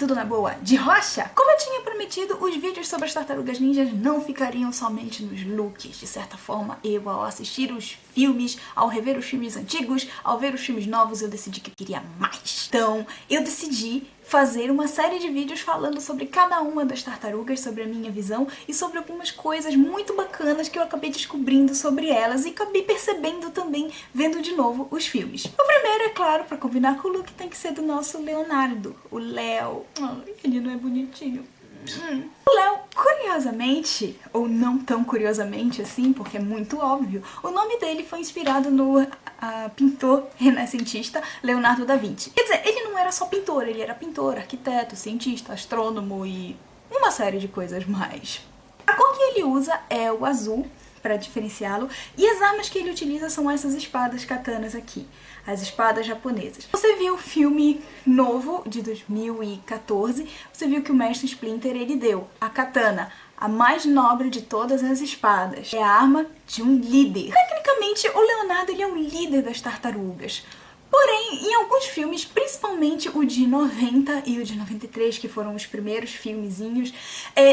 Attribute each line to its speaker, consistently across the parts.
Speaker 1: tudo na boa? De rocha? Como eu tinha prometido, os vídeos sobre as tartarugas ninjas não ficariam somente nos looks. De certa forma, eu, ao assistir os filmes, ao rever os filmes antigos, ao ver os filmes novos, eu decidi que eu queria mais. Então, eu decidi fazer uma série de vídeos falando sobre cada uma das tartarugas, sobre a minha visão e sobre algumas coisas muito bacanas que eu acabei descobrindo sobre elas e acabei percebendo também vendo de novo os filmes. O primeiro, é claro, para combinar com o look, tem que ser do nosso Leonardo, o Léo. Ele não é bonitinho. O Léo, curiosamente, ou não tão curiosamente assim, porque é muito óbvio, o nome dele foi inspirado no pintor renascentista Leonardo da Vinci. Quer dizer, ele não era só pintor, ele era pintor, arquiteto, cientista, astrônomo e uma série de coisas mais. A cor que ele usa é o azul, para diferenciá-lo, e as armas que ele utiliza são essas espadas katanas aqui, as espadas japonesas. Você viu o filme novo de 2014, você viu que o mestre Splinter ele deu a katana, a mais nobre de todas as espadas. É a arma de um líder. Tecnicamente, o Leonardo ele é o líder das tartarugas. Porém, em alguns filmes, principalmente o de 90 e o de 93, que foram os primeiros filmezinhos,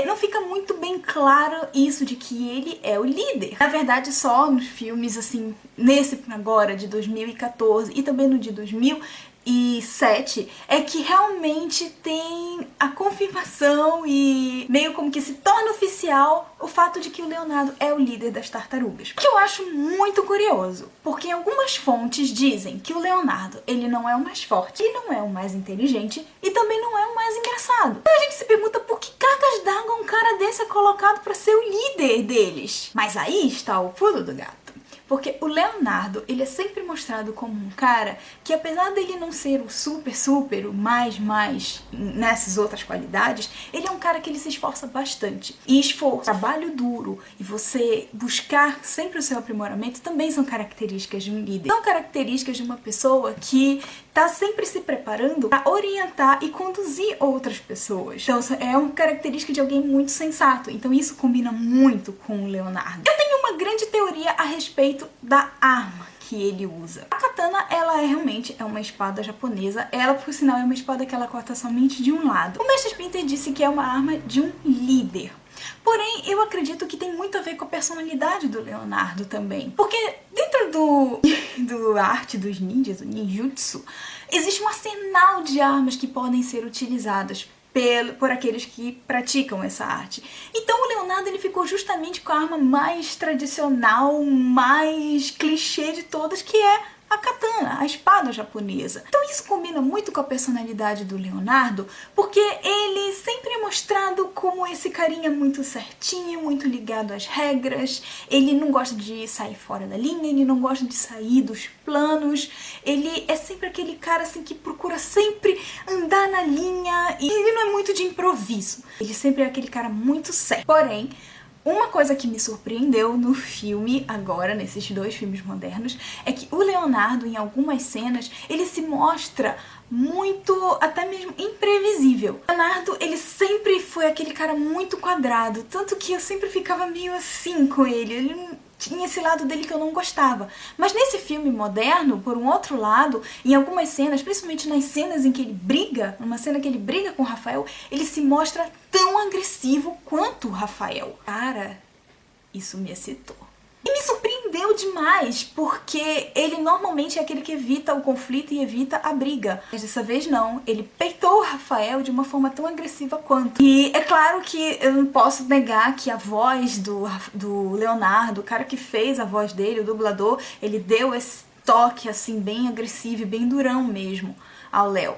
Speaker 1: não fica muito bem claro isso de que ele é o líder. Na verdade, só nos filmes, assim, nesse agora de 2014 e também no de 2007, é que realmente tem a confirmação e meio como que se torna oficial o fato de que o Leonardo é o líder das tartarugas. O que eu acho muito curioso, porque algumas fontes dizem que o Leonardo, ele não é o mais forte, ele não é o mais inteligente e também não é o mais engraçado. Então a gente se pergunta por que cargas d'água um cara desse é colocado para ser o líder deles. Mas aí está o pulo do gato. Porque o Leonardo, ele é sempre mostrado como um cara que, apesar dele não ser o super, o mais nessas outras qualidades, ele é um cara que ele se esforça bastante. E esforço, trabalho duro e você buscar sempre o seu aprimoramento também são características de um líder. São características de uma pessoa que tá sempre se preparando para orientar e conduzir outras pessoas. Então é uma característica de alguém muito sensato. Então isso combina muito com o Leonardo. Eu tenho uma grande teoria a respeito da arma que ele usa. A katana, ela realmente é uma espada japonesa. Ela, por sinal, é uma espada que ela corta somente de um lado. O mestre Splinter disse que é uma arma de um líder. Porém, eu acredito que tem muito a ver com a personalidade do Leonardo também. Porque dentro do arte dos ninjas, o ninjutsu, existe um arsenal de armas que podem ser utilizadas por aqueles que praticam essa arte. Então o Leonardo ele ficou justamente com a arma mais tradicional, mais clichê de todas, que é a katana, a espada japonesa. Então isso combina muito com a personalidade do Leonardo, porque ele sempre é mostrado como esse carinha muito certinho, muito ligado às regras, ele não gosta de sair fora da linha, ele não gosta de sair dos planos, ele é sempre aquele cara assim que procura sempre andar na linha e ele não é muito de improviso, ele sempre é aquele cara muito sério. Porém, uma coisa que me surpreendeu no filme, agora, nesses dois filmes modernos, é que o Leonardo, em algumas cenas, ele se mostra muito, até mesmo imprevisível. O Leonardo, ele sempre foi aquele cara muito quadrado, tanto que eu sempre ficava meio assim com ele. Ele tinha esse lado dele que eu não gostava. Mas nesse filme moderno, por um outro lado, em algumas cenas, principalmente nas cenas em que ele briga, numa cena que ele briga com o Rafael, ele se mostra tão agressivo quanto o Rafael. Cara, isso me excitou. E me surpreendeu demais, porque ele normalmente é aquele que evita o conflito e evita a briga. Mas dessa vez não, ele peitou o Rafael de uma forma tão agressiva quanto. E é claro que eu não posso negar que a voz do Leonardo, o cara que fez a voz dele, o dublador, ele deu esse toque assim bem agressivo e bem durão mesmo ao Léo.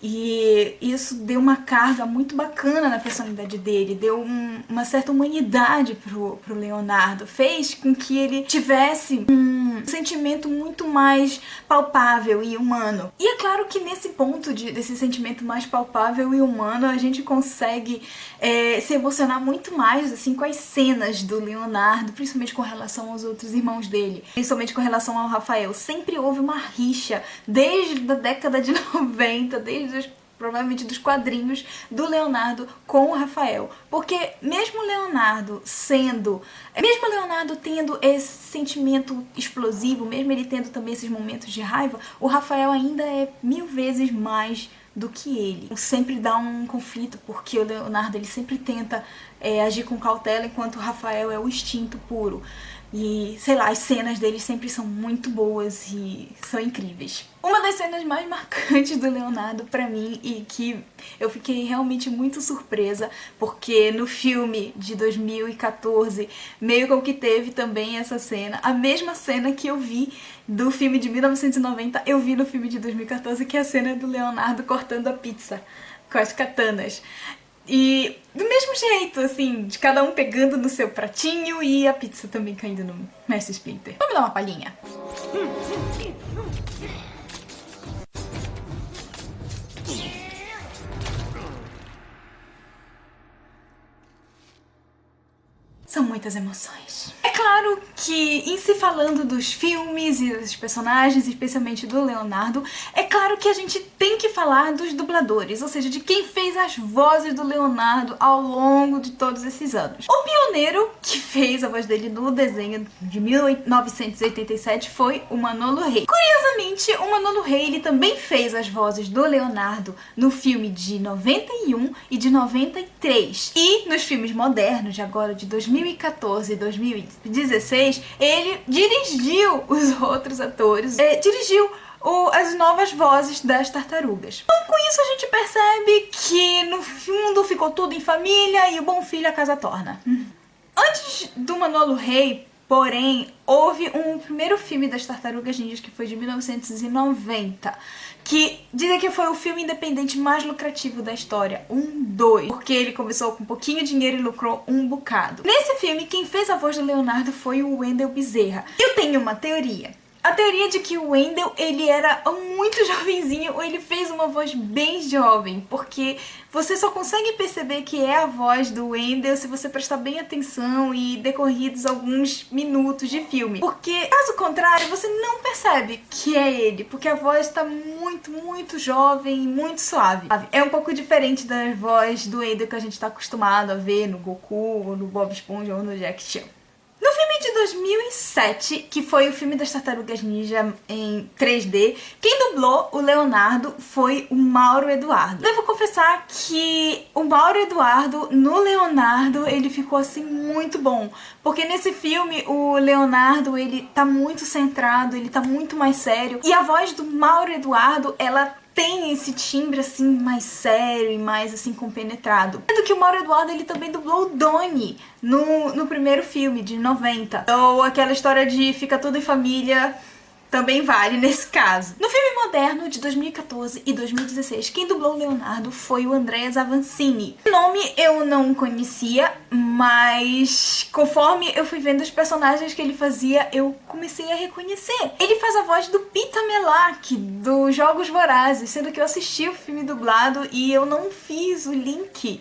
Speaker 1: E isso deu uma carga muito bacana na personalidade dele, deu uma certa humanidade pro Leonardo, fez com que ele tivesse um sentimento muito mais palpável e humano. E é claro que nesse ponto desse sentimento mais palpável e humano, a gente consegue se emocionar muito mais assim com as cenas do Leonardo, principalmente com relação aos outros irmãos dele, principalmente com relação ao Rafael. Sempre houve uma rixa, desde a década de 90, desde os provavelmente dos quadrinhos do Leonardo com o Rafael. Porque mesmo o Leonardo tendo esse sentimento explosivo, mesmo ele tendo também esses momentos de raiva, o Rafael ainda é 1000 vezes mais do que ele. Sempre dá um conflito, porque o Leonardo ele sempre tenta agir com cautela, enquanto o Rafael é o instinto puro. E, sei lá, as cenas dele sempre são muito boas e são incríveis. Uma das cenas mais marcantes do Leonardo pra mim, e que eu fiquei realmente muito surpresa, porque no filme de 2014 meio como que teve também essa cena, a mesma cena que eu vi do filme de 1990, eu vi no filme de 2014, que é a cena do Leonardo cortando a pizza com as katanas. E do mesmo jeito, assim, de cada um pegando no seu pratinho e a pizza também caindo no Mestre Splinter. Vamos dar uma palhinha. São muitas emoções. É claro que, em se falando dos filmes e dos personagens, especialmente do Leonardo, é claro que a gente tem que falar dos dubladores, ou seja, de quem fez as vozes do Leonardo ao longo de todos esses anos. O pioneiro que fez a voz dele no desenho de 1987 foi o Manolo Rey. Curiosamente, o Manolo Rey ele também fez as vozes do Leonardo no filme de 91 e de 93. E nos filmes modernos, de agora de 2014 e 2016, ele dirigiu os outros atores, dirigiu as novas vozes das tartarugas. Então, com isso a gente percebe que no fundo ficou tudo em família e o bom filho a casa torna. Antes do Manolo Rey, porém, houve um primeiro filme das Tartarugas Ninjas que foi de 1990, que dizem que foi o filme independente mais lucrativo da história, 2, porque ele começou com pouquinho dinheiro e lucrou um bocado. Nesse filme, quem fez a voz do Leonardo foi o Wendell Bezerra. Eu tenho uma teoria. A teoria de que o Wendell, ele era muito jovenzinho, ou ele fez uma voz bem jovem, porque você só consegue perceber que é a voz do Wendell se você prestar bem atenção e decorridos alguns minutos de filme. Porque, caso contrário, você não percebe que é ele, porque a voz tá muito, muito jovem e muito suave. É um pouco diferente da voz do Wendell que a gente tá acostumado a ver no Goku, ou no Bob Esponja, ou no Jack Chan. No filme de 2007, que foi o filme das Tartarugas Ninja em 3D, quem dublou o Leonardo foi o Mauro Eduardo. Devo confessar que o Mauro Eduardo, no Leonardo, ele ficou assim muito bom. Porque nesse filme, o Leonardo, ele tá muito centrado, ele tá muito mais sério. E a voz do Mauro Eduardo, ela tem esse timbre assim mais sério e mais assim compenetrado. Sendo que o Mauro Eduardo ele também dublou o Donnie no primeiro filme de 90. Ou aquela história de fica tudo em família também vale nesse caso. No filme moderno de 2014 e 2016, quem dublou o Leonardo foi o Andreas Avancini. O nome eu não conhecia, mas conforme eu fui vendo os personagens que ele fazia, eu comecei a reconhecer. Ele faz a voz do Pita Melach, dos Jogos Vorazes, sendo que eu assisti o filme dublado e eu não fiz o link.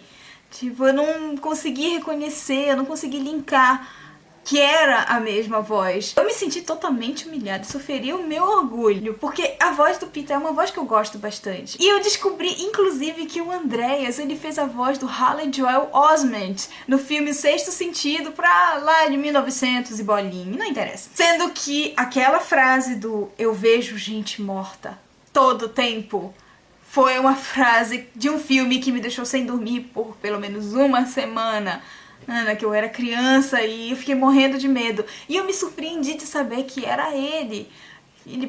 Speaker 1: Tipo, eu não consegui reconhecer, eu não consegui linkar que era a mesma voz. Eu me senti totalmente humilhada, isso feriu o meu orgulho, porque a voz do Peter é uma voz que eu gosto bastante. E eu descobri, inclusive, que o Andreas, ele fez a voz do Haley Joel Osment no filme Sexto Sentido pra lá de 1900 e bolinha, não interessa. Sendo que aquela frase do "eu vejo gente morta todo tempo" foi uma frase de um filme que me deixou sem dormir por pelo menos uma semana, que eu era criança e eu fiquei morrendo de medo. E eu me surpreendi de saber que era ele.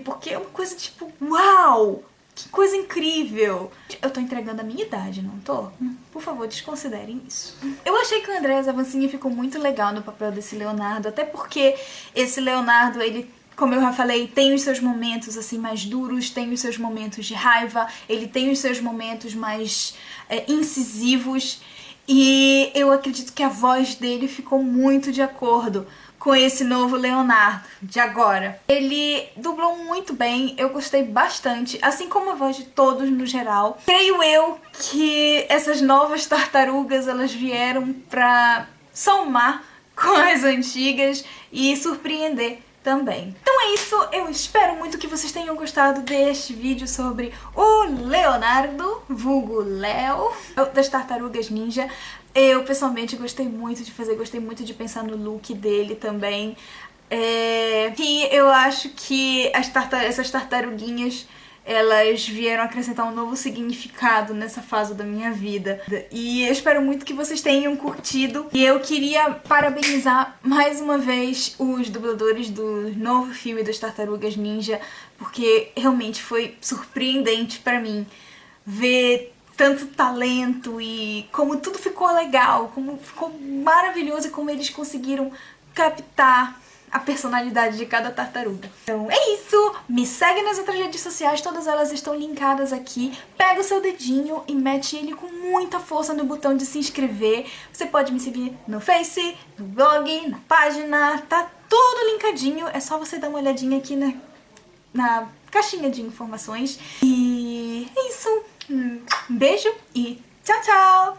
Speaker 1: Porque é uma coisa tipo, uau! Que coisa incrível! Eu tô entregando a minha idade, não tô? Por favor, desconsiderem isso. Eu achei que o Andreas Avancini ficou muito legal no papel desse Leonardo, até porque esse Leonardo, ele, como eu já falei, tem os seus momentos assim mais duros, tem os seus momentos de raiva, ele tem os seus momentos mais incisivos. E eu acredito que a voz dele ficou muito de acordo com esse novo Leonardo de agora. Ele dublou muito bem, eu gostei bastante, assim como a voz de todos no geral. Creio eu que essas novas tartarugas, elas vieram pra somar com as antigas e surpreender também. Então é isso, eu espero muito que vocês tenham gostado deste vídeo sobre o Leonardo. vulgo Léo, das Tartarugas Ninja. Eu, pessoalmente, gostei muito de fazer, gostei muito de pensar no look dele também. E eu acho que essas tartaruguinhas, elas vieram acrescentar um novo significado nessa fase da minha vida. E eu espero muito que vocês tenham curtido. E eu queria parabenizar mais uma vez os dubladores do novo filme das Tartarugas Ninja, porque realmente foi surpreendente pra mim ver tanto talento e como tudo ficou legal, como ficou maravilhoso e como eles conseguiram captar a personalidade de cada tartaruga. Então é isso! Me segue nas outras redes sociais, todas elas estão linkadas aqui. Pega o seu dedinho e mete ele com muita força no botão de se inscrever. Você pode me seguir no Face, no blog, na página, tá tudo linkadinho. É só você dar uma olhadinha aqui na caixinha de informações. E é isso! Um beijo e tchau, tchau!